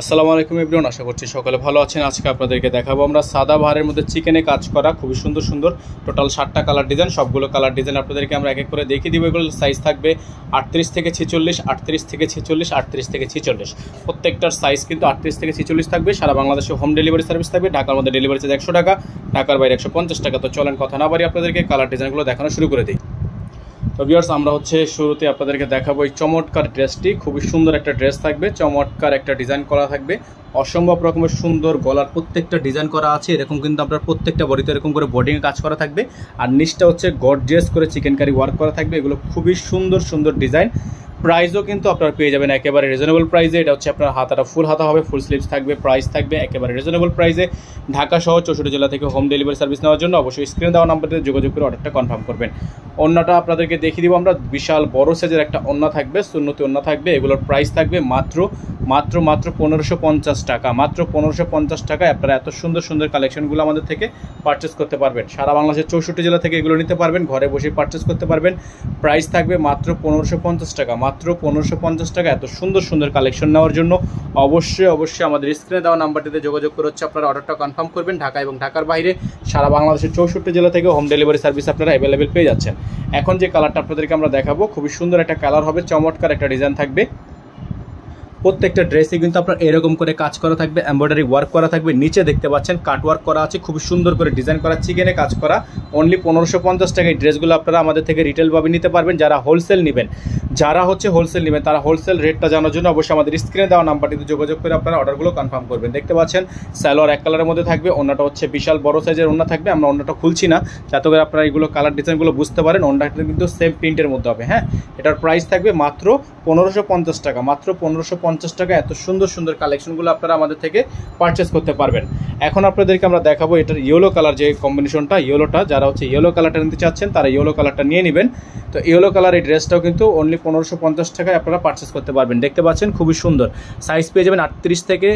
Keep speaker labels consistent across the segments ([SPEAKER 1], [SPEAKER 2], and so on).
[SPEAKER 1] আসসালামু আলাইকুম এভরিওয়ান, আশা করছি সকলে ভালো আছেন। আজকে আপনাদেরকে দেখাবো আমরা সাদা বাহারের মধ্যে চিকেনে কাজ করা খুবই সুন্দর সুন্দর টোটাল 7টা কালার ডিজাইন। সবগুলো কালার ডিজাইন আপনাদেরকে আমরা এক এক করে দেখিয়ে দিব। এগুলো সাইজ থাকবে 38 থেকে 46, 38 থেকে 46, 38 থেকে 46। প্রত্যেকটার সাইজ কিন্তু 38 থেকে 46 থাকবে। সারা বাংলাদেশে হোম ডেলিভারি সার্ভিস থাকবে। ঢাকার মধ্যে ডেলিভারি চার্জ 100 টাকা, ঢাকার বাইরে 150 টাকা। তো চলেন কথা না বাড়ি আপনাদেরকে কালার ডিজাইনগুলো দেখানো শুরু করে দিই। তো ভিউয়ার্স, আমরা শুরুতে আপনাদেরকে দেখাবো এই চমৎকার ড্রেসটি। খুবই সুন্দর একটা ড্রেস থাকবে, চমৎকার একটা ডিজাইন করা থাকবে, অসম্ভব রকমের সুন্দর। গলার প্রত্যেকটা ডিজাইন করা আছে এরকম, কিন্তু আপনার প্রত্যেকটা বডিতে এরকম করে বোর্ডিংয়ে কাজ করা থাকবে। আর নিচটা গর্জিয়াস করে চিকেন কারি ওয়ার্ক করা থাকবে। এগুলো খুবই সুন্দর সুন্দর ডিজাইন। প্রাইসও কিন্তু আপনারা পেয়ে যাবেন একেবারে রিজনেবল প্রাইসে। এটা আপনার হাতাটা ফুল হাতা হবে, ফুল স্লিভস থাকবে। প্রাইস থাকবে একেবারে রিজনেবল প্রাইসে। ঢাকা সহ 64 জেলা থেকে হোম ডেলিভারি সার্ভিস নেওয়ার জন্য অবশ্যই স্ক্রিনে দেওয়া নাম্বারতে যোগাযোগ করে অর্ডারটা কনফার্ম করবেন। ওন্নাটা আপনাদেরকে দেখিয়ে দিব আমরা। বিশাল বড় সাইজের একটা ওন্না থাকবে, সুন্নতি ওন্না থাকবে। এগুলোর প্রাইস থাকবে মাত্র 1550 টাকা। মাত্র 1550 টাকায় আপনারা এত সুন্দর সুন্দর কালেকশনগুলো আমাদের থেকে পারচেস করতে পারবেন। সারা বাংলাদেশের 64 জেলা থেকে এগুলো নিতে পারবেন, ঘরে বসে পারচেস করতে পারবেন। প্রাইস থাকবে মাত্র 1550 টাকা। মাত্র 1550 টাকা। এত সুন্দর সুন্দর কালেকশন নেওয়ার জন্য অবশ্যই আমাদের স্ক্রিনে দেওয়া নাম্বারটিতে যোগাযোগ করে আপনারা অর্ডারটা কনফার্ম করবেন। ঢাকা এবং ঢাকার বাইরে সারা বাংলাদেশের 64 জেলা থেকে হোম ডেলিভারি সার্ভিস আপনারা অ্যাভেলেবেল পেয়ে যাচ্ছেন। এখন যে কালারটা আপনাদেরকে আমরা দেখাবো খুবই সুন্দর একটা কালার হবে, চমৎকার একটা ডিজাইন থাকবে। প্রত্যেকটা ড্রেসে কিন্তু আপনার এরকম করে কাজ করা থাকবে, এমব্রয়ডারি ওয়ার্ক করা থাকবে। নিচে দেখতে পাচ্ছেন কাট ওয়ার্ক করা আছে, খুবই সুন্দর করে ডিজাইন করা, চিকেনে কাজ করা। অনলি 1550 টাকা। এই ড্রেসগুলো আপনারা আমাদের থেকে রিটেলভাবে নিতে পারবেন। যারা হোলসেল নেবেন তারা হোলসেল রেটটা জানার জন্য অবশ্যই আমাদের স্ক্রিনে দেওয়া নাম্বারটিতে যোগাযোগ করে আপনারা অর্ডারগুলো কনফার্ম করবেন। দেখতে পাচ্ছেন সালোয়ার এক কালারের মধ্যে থাকবে, ওন্নাটা বিশাল বড় সাইজের ওন্না থাকবে। আমরা ওন্নাটা খুলছি না যাতে করে আপনারা এগুলো কালার ডিজাইনগুলো বুঝতে পারেন। ওন্নাটা কিন্তু সেম প্রিন্টের মধ্যে হবে। হ্যাঁ, এটার প্রাইস থাকবে মাত্র 1550 টাকা। মাত্র 1550 টাকা। এত সুন্দর সুন্দর কালেকশনগুলো আপনারা আমাদের থেকে পারচেস করতে পারবেন। এখন আপনাদেরকে আমরা দেখাবো এটার ইয়েলো কালার যে কম্বিনেশনটা, ইয়েলোটা যারা ইয়েলো কালারটা নিতে চাচ্ছেন তারা ইয়েলো কালারটা নিয়ে নেবেন। তো ইয়েলো কালার এই ড্রেসটাও কিন্তু অনলি 1550 টাকায় আপনারা পারচেস করতে পারবেন। দেখতে পাচ্ছেন খুবই সুন্দর সাইজ পেয়ে যাবেন 38 থেকে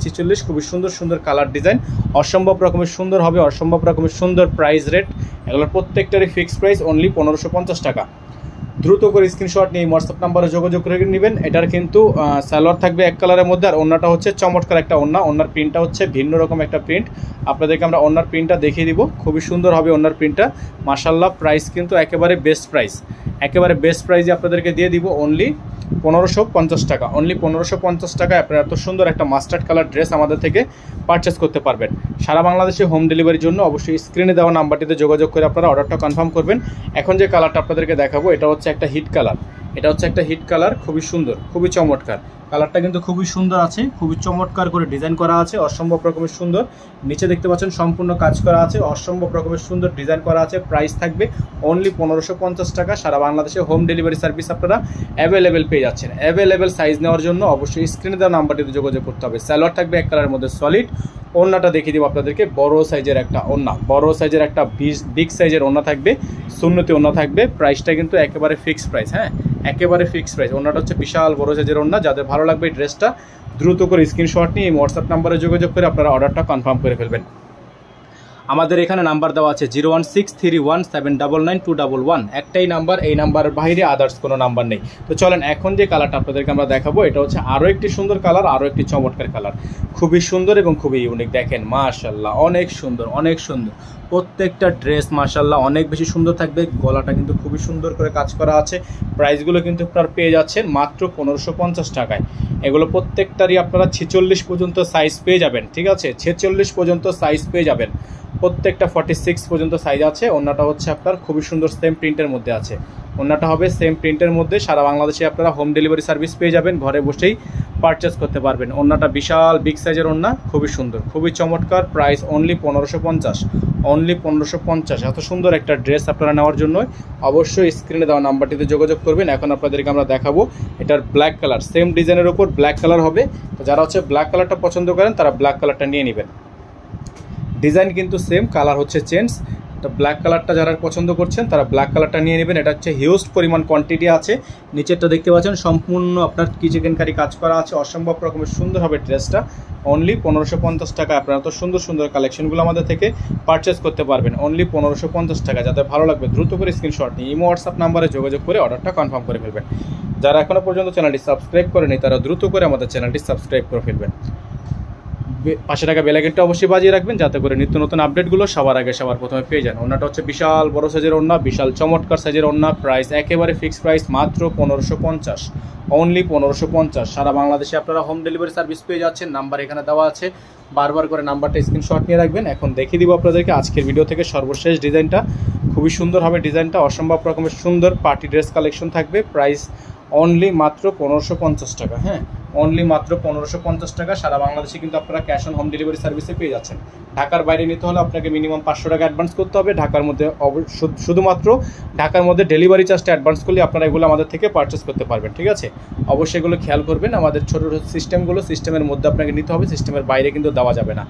[SPEAKER 1] 46। খুবই সুন্দর সুন্দর কালার ডিজাইন, অসম্ভব রকমের সুন্দর হবে, অসম্ভব রকমের সুন্দর। প্রাইস রেট এগুলোর প্রত্যেকটারই ফিক্সড প্রাইস অনলি 1550 টাকা। দ্রুত করে স্ক্রিনশট নিয়ে হোয়াটসঅ্যাপ নাম্বারে যোগাযোগ করে নেবেন। এটার কিন্তু সালোয়ার থাকবে এক কালারের মধ্যে, আর ওন্নাটা চমৎকার একটা ওন্না। ওন্নার প্রিন্টটা ভিন্ন রকম একটা প্রিন্ট। আপনাদেরকে আমরা ওন্নার প্রিন্টটা দেখিয়ে দিব, খুবই সুন্দর হবে ওন্নার প্রিন্টটা। মাশাআল্লাহ, প্রাইস কিন্তু একেবারে বেস্ট প্রাইস। একেবারে বেস্ট প্রাইসে আপনাদেরকে দিয়ে দিব অনলি 1550 টাকা। অনলি 1550 টাকায় আপনারা এত সুন্দর একটা মাস্টার্ড কালার ড্রেস আমাদের থেকে পারচেস করতে পারবেন। সারা বাংলাদেশে হোম ডেলিভারির জন্য অবশ্যই স্ক্রিনে দেওয়া নাম্বারটিতে যোগাযোগ করে আপনারা অর্ডারটা কনফার্ম করবেন। এখন যে কালারটা আপনাদেরকে দেখাবো এটা একটা হিট কালার। এটা একটা হিট কালার, খুবই সুন্দর, খুবই চমৎকার। কালারটা কিন্তু খুবই সুন্দর আছে, খুবই চমৎকার করে ডিজাইন করা আছে, অসম্ভব রকমের সুন্দর। নিচে দেখতে পাচ্ছেন সম্পূর্ণ কাজ করা আছে, অসম্ভব রকমের সুন্দর ডিজাইন করা আছে। প্রাইস থাকবে অনলি 1550 টাকা। সারা বাংলাদেশে হোম ডেলিভারি সার্ভিস আপনারা অ্যাভেলেবেল পেয়ে যাচ্ছেন। অ্যাভেলেবেল সাইজ নেওয়ার জন্য অবশ্যই স্ক্রিনে দেওয়া নাম্বারটিতে যোগাযোগ করতে হবে। সালোয়ার থাকবে এক কালারের মধ্যে সলিড। ওন্নাটা দেখিয়ে দিব আপনাদেরকে, বড় সাইজের একটা ওন্না, বড় সাইজের একটা বিগ সাইজের ওন্না থাকবে, সুন্নতি ওন্না থাকবে। প্রাইসটা কিন্তু একেবারে ফিক্সড প্রাইস। হ্যাঁ, একেবারে ফিক্সড প্রাইস। ওন্নাটা বিশাল বড় সাইজের ওন্না। যাদের ভালো লাগবে এই ড্রেসটা দ্রুত করে স্ক্রিনশট নিয়ে হোয়াটসঅ্যাপ নাম্বারে যোগাযোগ করে আপনারা অর্ডারটা কনফার্ম করে ফেলবেন। আমাদের এখানে নাম্বার দেওয়া আছে 01631799211। একটাই নাম্বার, এই নাম্বারের বাইরে আদার্স কোনো নাম্বার নেই। তো চলেন এখন যে কালারটা আপনাদেরকে আমরা দেখাবো এটা আরও একটি সুন্দর কালার, আরও একটি চমৎকার কালার, খুবই সুন্দর এবং খুবই ইউনিক। দেখেন মাশাআল্লাহ, অনেক সুন্দর, অনেক সুন্দর। প্রত্যেকটা ড্রেস মাশাআল্লাহ অনেক বেশি সুন্দর থাকবে। গলাটা কিন্তু খুবই সুন্দর করে কাজ করা আছে। প্রাইসগুলো কিন্তু আপনারা পেয়ে যাচ্ছেন মাত্র 1550 টাকায়। এগুলো প্রত্যেকটারই আপনারা 46 পর্যন্ত সাইজ পেয়ে যাবেন। ঠিক আছে, 46 পর্যন্ত সাইজ পেয়ে যাবেন। প্রত্যেকটা 46 পর্যন্ত সাইজ আছে। ওন্নাটা আপনার খুবই সুন্দর সেম প্রিন্টের মধ্যে আছে। ওন্নাটা হবে সেম প্রিন্টের মধ্যে। সারা বাংলাদেশে আপনারা হোম ডেলিভারি সার্ভিস পেয়ে যাবেন, ঘরে বসেই পারচেস করতে পারবেন। ওন্নাটা বিশাল বিগ সাইজের ওন্না, খুবই সুন্দর, খুবই চমৎকার। Price only 1550। অনলি 1550। এত সুন্দর একটা ড্রেস আপনারা নেওয়ার জন্য অবশ্যই স্ক্রিনে দেওয়া নাম্বারটিতে যোগাযোগ করবেন। এখন আপনাদেরকে আমরা দেখাবো এটার ব্ল্যাক কালার, সেম ডিজাইনের উপর ব্ল্যাক কালার হবে। তো যারা ব্ল্যাক কালারটা পছন্দ করেন তারা ব্ল্যাক কালারটা নিয়ে নেবেন। ডিজাইন কিন্তু সেম, কালার চেঞ্জ। তো ব্ল্যাক কালারটা যারা পছন্দ করছেন তারা ব্ল্যাক কালারটা নিয়ে নেবেন। এটা হচ্ছে হিউজ পরিমাণ কোয়ান্টিটি আছে। নিচেরটা দেখতে পাচ্ছেন সম্পূর্ণ আপনার কি চিকেনকারি কাজ করা আছে, অসম্ভব রকমের সুন্দর হবে ড্রেসটা। অনলি 1550 টাকা আপনারা তো সুন্দর সুন্দর কালেকশনগুলো আমাদের থেকে পারচেস করতে পারবেন অনলি 1550 টাকা। যাদের ভালো লাগবে দ্রুত করে স্ক্রিনশট নিয়ে ইমো হোয়াটসঅ্যাপ নাম্বারে যোগাযোগ করে অর্ডারটা কনফার্ম করে ফেলবেন। যারা এখনও পর্যন্ত চ্যানেলটি সাবস্ক্রাইব করেনি তারা দ্রুত করে আমাদের চ্যানেলটি সাবস্ক্রাইব করে ফেলবেন। পাশে টাকা বেল আইকনটা অবশ্যই বাজিয়ে রাখবেন যাতে করে নিত্য নতুন আপডেটগুলো সবার আগে সবার প্রথমে পেয়ে যান। ওড়নাটা হচ্ছে বিশাল বড় সাইজের ওড়না, বিশাল চমৎকার সাইজের ওড়না। প্রাইস একেবারে ফিক্সড প্রাইস, মাত্র 1550, অনলি 1550। সারা বাংলাদেশে আপনারা হোম ডেলিভারি সার্ভিস পেয়ে যাচ্ছেন। নাম্বার এখানে দেওয়া আছে, বারবার করে নাম্বারটা স্ক্রিনশট নিয়ে রাখবেন। এখন দেখিয়ে দিব আপনাদেরকে আজকের ভিডিও থেকে সর্বশেষ ডিজাইনটা। খুবই সুন্দর হবে ডিজাইনটা, অসম্ভব রকমের সুন্দর পার্টি ড্রেস কালেকশন থাকবে। প্রাইস অনলি মাত্র 1550 টাকা। হ্যাঁ, অনলি মাত্র 1550 টাকা। সারা বাংলাদেশে কিন্তু আপনারা ক্যাশ অন হোম ডেলিভারি সার্ভিসে পেয়ে যাচ্ছেন। ঢাকার বাইরে নিতে হলে আপনাকে মিনিমাম 500 টাকা অ্যাডভান্স করতে হবে। ঢাকার মধ্যে শুধুমাত্র ঢাকার মধ্যে ডেলিভারি চার্জটা অ্যাডভান্স করলে আপনারা এগুলো আমাদের থেকে পারচেস করতে পারবেন। ঠিক আছে, অবশ্যই এগুলো খেয়াল করবেন। আমাদের ছোটো সিস্টেমগুলো সিস্টেমের মধ্যে আপনাকে নিতে হবে, সিস্টেমের বাইরে কিন্তু দেওয়া যাবে না।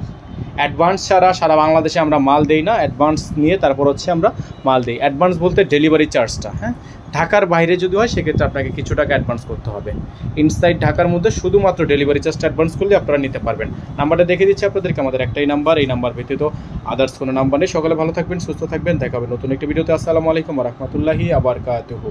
[SPEAKER 1] অ্যাডভান্স ছাড়া সারা বাংলাদেশে আমরা মাল দেই না, অ্যাডভান্স নিয়ে তারপর হচ্ছে আমরা মাল দিই। অ্যাডভান্স বলতে ডেলিভারি চার্জটা। হ্যাঁ, ঢাকার বাইরে যদি হয় সেক্ষেত্রে আপনাকে কিছু টাকা অ্যাডভান্স করতে হবে। ইনসাইড ঢাকার মধ্যে শুধুমাত্র ডেলিভারি চার্জটা অ্যাডভান্স করলে আপনারা নিতে পারবেন। নাম্বারটা দেখে দিচ্ছি আপনাদেরকে, আমাদের একটাই নাম্বার, এই নাম্বার ব্যতীত আদার্স কোনো নাম্বার নেই। সকালে ভালো থাকবেন, সুস্থ থাকবেন, দেখা হবে নতুন একটি ভিডিওতে। আসসালামু আলাইকুম ওয়া রাহমাতুল্লাহি ওয়া বারাকাতুহু।